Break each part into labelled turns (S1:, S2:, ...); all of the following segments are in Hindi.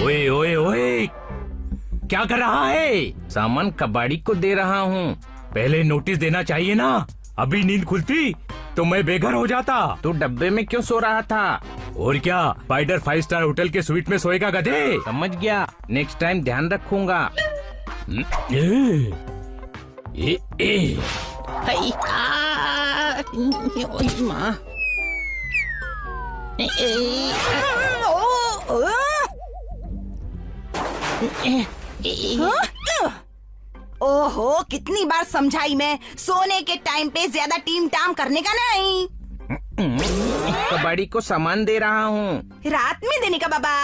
S1: ओए ओए ओए, क्या कर रहा है?
S2: सामान कबाड़ी को दे रहा हूँ।
S1: पहले नोटिस देना चाहिए ना। अभी नींद खुलती तो मैं बेघर हो जाता।
S2: तू डब्बे में क्यों सो रहा था?
S1: और क्या, स्पाइडर 5 स्टार होटल के स्वीट में सोएगा गधे?
S2: समझ गया, नेक्स्ट टाइम ध्यान रखूंगा।
S3: ओहो, कितनी बार समझाई मैं, सोने के टाइम पे ज्यादा टीम टाम करने का नहीं।
S2: कबाड़ी को सामान दे रहा हूँ।
S3: रात में देने का बाबा।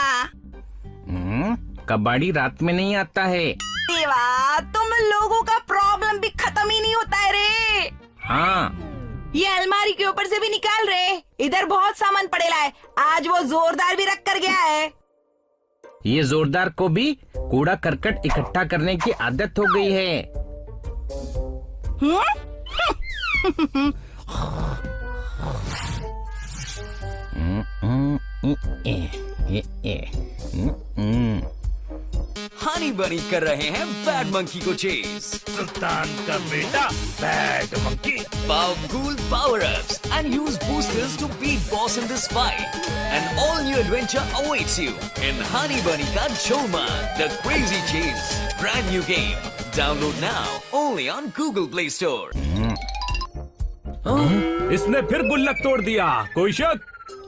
S2: कबाड़ी रात में नहीं आता है।
S3: देवा, तुम लोगों का प्रॉब्लम भी खत्म ही नहीं होता है रे।
S2: हाँ,
S3: ये अलमारी के ऊपर से भी निकाल रहे। इधर बहुत सामान पड़ेला है, आज वो जोरदार भी रख कर गया है।
S2: ये जोरदार को भी कूड़ा करकट इकट्ठा करने की आदत हो गई है।
S4: हनी बनी कर रहे हैं बैड मंकी को चेस।
S1: सुल्तान का बेटा bad monkey.
S4: Powerful power-ups and use boosters to beat boss in this fight. An all-new adventure awaits you in Honey Bunny Ka Choma, the Crazy Chase. Brand new game. Download now only on Google Play Store.
S1: इसने फिर गुल्लक तोड़ दिया, कोई शक?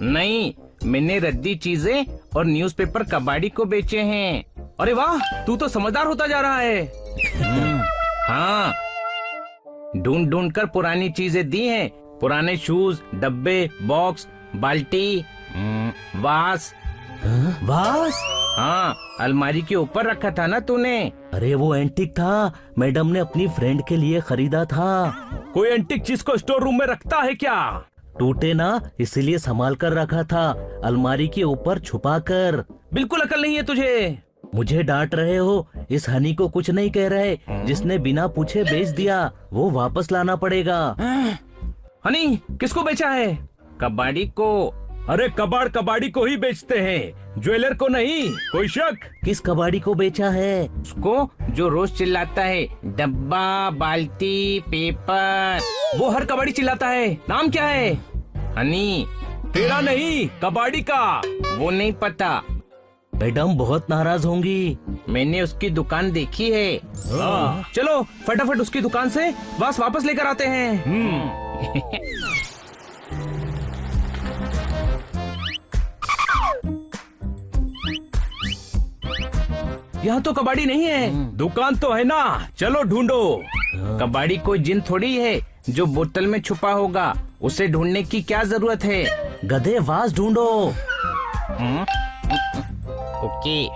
S2: नहीं, मैंने रद्दी चीजें और न्यूज़पेपर कबाड़ी को बेचे हैं।
S1: अरे वाह, तू तो समझदार होता जा रहा है।
S2: हाँ, ढूंढ ढूंढ कर पुरानी चीजें दी हैं। पुराने शूज, डब्बे, बॉक्स, बाल्टी, वास।
S5: वास?
S2: हाँ, अलमारी के ऊपर रखा था ना तूने।
S5: अरे वो एंटीक था, मैडम ने अपनी फ्रेंड के लिए खरीदा था।
S1: कोई एंटीक चीज को स्टोर रूम में रखता है क्या?
S5: टूटे ना, इसीलिए संभाल कर रखा था, अलमारी के ऊपर छुपा कर।
S1: बिल्कुल अकल नहीं है तुझे।
S5: मुझे डांट रहे हो? इस हनी को कुछ नहीं कह रहे, जिसने बिना पूछे बेच दिया वो वापस लाना पड़ेगा।
S1: हनी, किसको बेचा है?
S2: कबाड़ी को।
S1: अरे कबाड़ कबाड़ी को ही बेचते हैं, ज्वेलर को नहीं, कोई शक?
S5: किस कबाड़ी को बेचा है?
S2: उसको जो रोज चिल्लाता है, डब्बा, बाल्टी, पेपर।
S1: वो हर कबाड़ी चिल्लाता है, नाम क्या है?
S2: हनी।
S1: तेरा नहीं, कबाड़ी का।
S2: वो नहीं पता।
S5: मैडम बहुत नाराज होंगी।
S2: मैंने उसकी दुकान देखी है।
S1: चलो फटाफट उसकी दुकान से बस वापस लेकर आते हैं। यहाँ तो कबाड़ी नहीं है, दुकान तो है ना, चलो ढूंढो।
S2: कबाड़ी कोई जिन थोड़ी है जो बोतल में छुपा होगा, उसे ढूंढने की क्या जरूरत है?
S5: गधे, वास ढूंढो।
S2: ओके।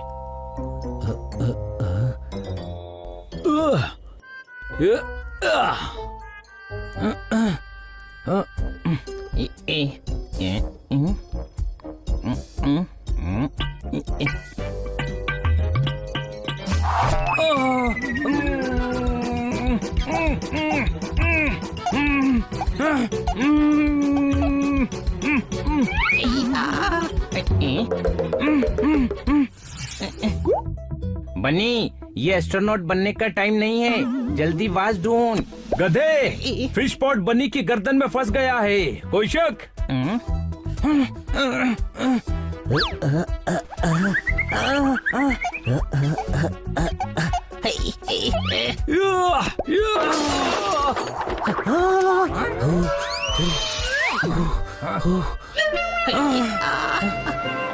S2: बनी, ये एस्ट्रोनॉट बनने का टाइम नहीं है, जल्दी वास ढूंढ।
S1: गधे, फिश पॉट बनी की गर्दन में फंस गया है, कोई शक?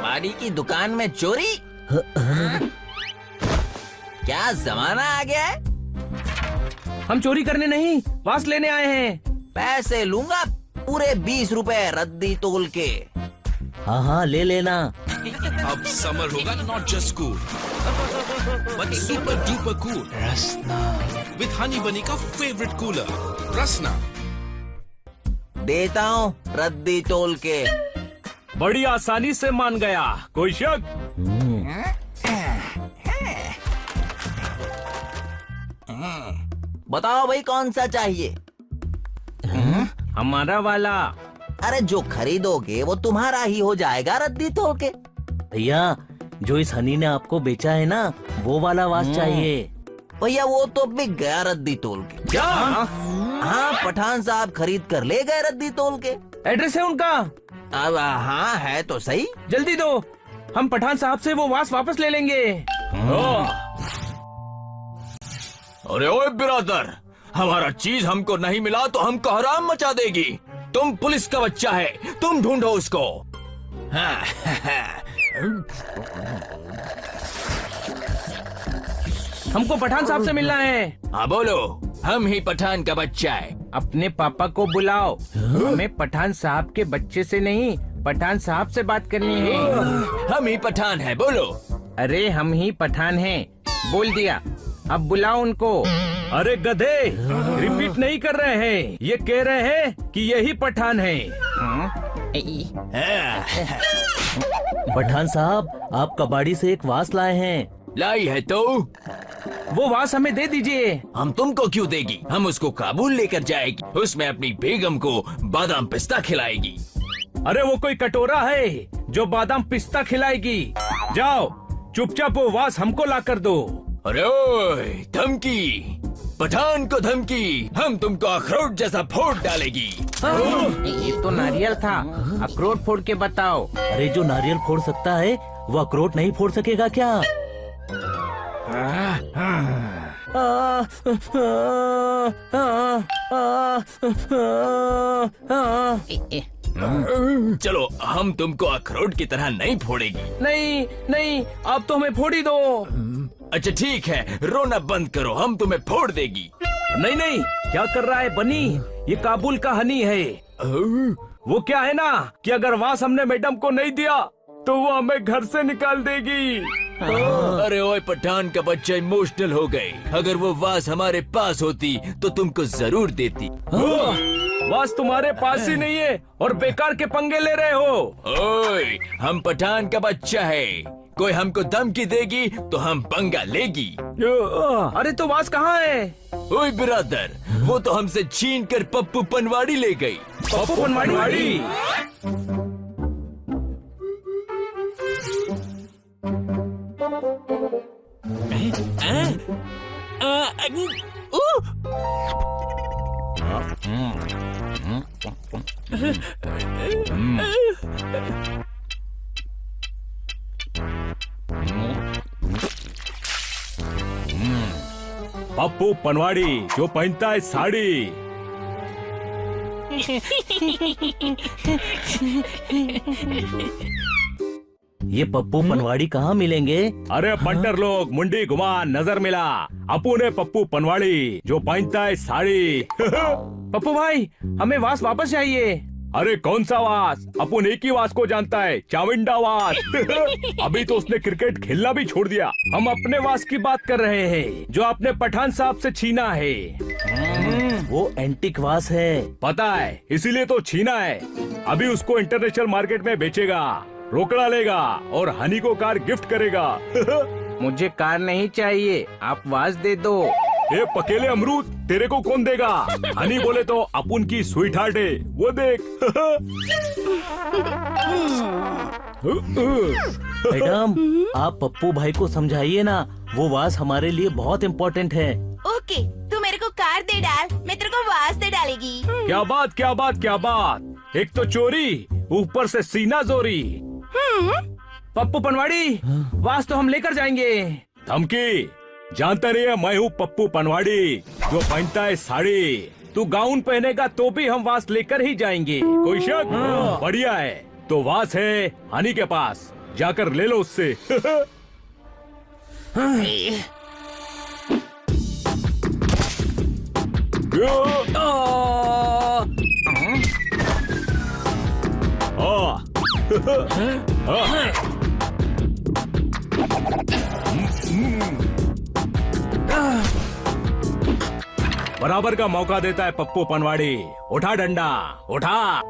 S4: कबाड़ी की दुकान में चोरी? क्या जमाना आ गया है?
S1: हम चोरी करने नहीं, वास लेने आए हैं।
S4: पैसे लूंगा पूरे 20 रुपए रद्दी तोल के।
S5: हाँ हाँ, ले लेना।
S6: अब समर होगा not just cool but super duper cool. Rasna with Honey बनी का फेवरेट कूलर रसना।
S7: देता हूँ रद्दी तोल के।
S1: बड़ी आसानी से मान गया, कोई शक?
S7: बताओ भाई कौन सा चाहिए?
S2: हमारा वाला।
S7: अरे जो खरीदोगे वो तुम्हारा ही हो जाएगा रद्दी तोल के।
S5: भैया जो इस हनी ने आपको बेचा है ना, वो वाला वास चाहिए।
S7: भैया वो तो बिक गया रद्दी तोल के।
S1: क्या?
S7: हाँ, पठान साहब खरीद कर ले गए रद्दी तोल के।
S2: एड्रेस है उनका?
S7: अब हाँ है तो सही।
S2: जल्दी दो, हम पठान साहब से वो वास वापस ले लेंगे।
S4: अरे ओए बिरादर, हमारा चीज हमको नहीं मिला तो हमको हराम मचा देगी। तुम पुलिस का बच्चा है, तुम ढूंढो उसको।
S2: हमको पठान साहब से मिलना है।
S4: हाँ बोलो, हम ही पठान का बच्चा है।
S2: अपने पापा को बुलाओ। हमें पठान साहब के बच्चे से नहीं, पठान साहब से बात करनी है।
S4: हम ही पठान है, बोलो।
S2: अरे हम ही पठान हैं, बोल दिया। अब बुलाओ उनको।
S1: अरे गधे, रिपीट नहीं कर रहे हैं, ये कह रहे हैं कि यही पठान है।
S5: पठान साहब आप कबाड़ी से एक वास लाए हैं।
S4: लाई है तो
S2: वो वास हमें दे दीजिए।
S4: हम तुमको क्यों देगी? हम उसको काबुल लेकर जाएगी, उसमें अपनी बेगम को बादाम पिस्ता खिलाएगी।
S1: अरे वो कोई कटोरा है जो बादाम पिस्ता खिलाएगी? जाओ चुपचाप वो वास हमको ला कर दो।
S4: अरे ओए, धमकी! पठान को धमकी! हम तुमको अखरोट जैसा फोड़ डालेगी।
S2: ये तो नारियल था, अखरोट फोड़ के बताओ।
S5: अरे जो नारियल फोड़ सकता है वो अखरोट नहीं फोड़ सकेगा क्या?
S4: चलो, हम तुमको अखरोट की तरह नहीं फोड़ेगी।
S2: नहीं नहीं, आप तो हमें फोड़ ही दो।
S4: अच्छा ठीक है, रोना बंद करो, हम तुम्हें फोड़ देगी।
S1: नहीं नहीं, क्या कर रहा है बनी? ये काबुल का हनी है। वो क्या है ना कि अगर वास हमने मैडम को नहीं दिया तो वो हमें घर से निकाल देगी।
S4: अरे ओए पठान का बच्चा इमोशनल हो गई। अगर वो वास हमारे पास होती तो तुमको जरूर देती।
S1: वास तुम्हारे पास ही नहीं है और बेकार के पंगे ले रहे हो।
S4: ओए, हम पठान का बच्चा है, कोई हमको धमकी देगी तो हम पंगा लेगी।
S2: अरे तो वास कहाँ है?
S4: ओए बिरादर, वो तो हमसे छीन कर पप्पू पनवाड़ी ले गई।
S1: पप्पू पनवाड़ी? पप्पू पनवाड़ी जो पहनता है साड़ी।
S5: ये पप्पू पनवाड़ी कहाँ मिलेंगे?
S1: अरे पंटर लोग, मुंडी घुमा, नजर मिला। अपू ने पप्पू पनवाड़ी जो पहनता है साड़ी।
S2: पप्पू भाई, हमें वास वापस चाहिए।
S1: अरे कौन सा वास? अपन एक ही वास को जानता है, चाविंडा वास। अभी तो उसने क्रिकेट खेलना भी छोड़ दिया। हम अपने वास की बात कर रहे हैं जो आपने पठान साहब से छीना है।
S5: वो एंटिक वास है।
S1: पता है, इसीलिए तो छीना है। अभी उसको इंटरनेशनल मार्केट में बेचेगा, रोकड़ा लेगा और हनी को कार गिफ्ट करेगा।
S2: मुझे कार नहीं चाहिए, आप वास दे दो।
S1: ये पकेले अमरूद तेरे को कौन देगा? हनी बोले तो अपुन की स्वीट हार्ट है, वो देख।
S5: मैडम आप पप्पू भाई को समझाइए ना, वो वास हमारे लिए बहुत इम्पोर्टेंट है।
S3: ओके, तू मेरे को कार दे डाल, मैं तेरे को वास दे डालेगी।
S1: क्या बात क्या बात क्या बात, एक तो चोरी ऊपर से सीना जोरी।
S2: पप्पू पनवाड़ी, वास तो हम लेकर जाएंगे।
S1: धमकी? जानता नहीं है मैं हूँ पप्पू पनवाड़ी जो पहनता है साड़ी। तू गाउन पहनेगा तो भी हम वास लेकर ही जाएंगे, कोई शक? बढ़िया है, तो वास है हनी के पास, जाकर ले लो उससे। बराबर का मौका देता है पप्पू पनवाड़ी। उठा डंडा, उठा।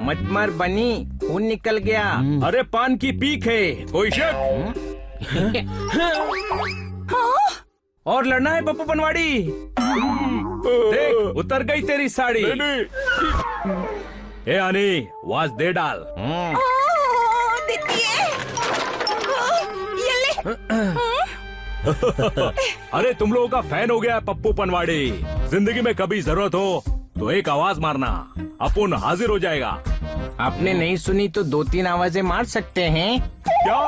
S2: मत मार बनी, खून निकल गया।
S1: अरे पान की पीक है, कोई शक?
S2: और लड़ना है पप्पू पनवाड़ी।
S1: देख उतर गई तेरी साड़ी। ए आनी, वाज दे डाल।
S3: दीदी ये ले।
S1: अरे तुम लोगों का फैन हो गया पप्पू पनवाड़ी। जिंदगी में कभी जरूरत हो तो एक आवाज मारना, अपुन हाजिर हो जाएगा।
S2: आपने नहीं सुनी तो 2-3 आवाजें मार सकते हैं।
S1: क्या?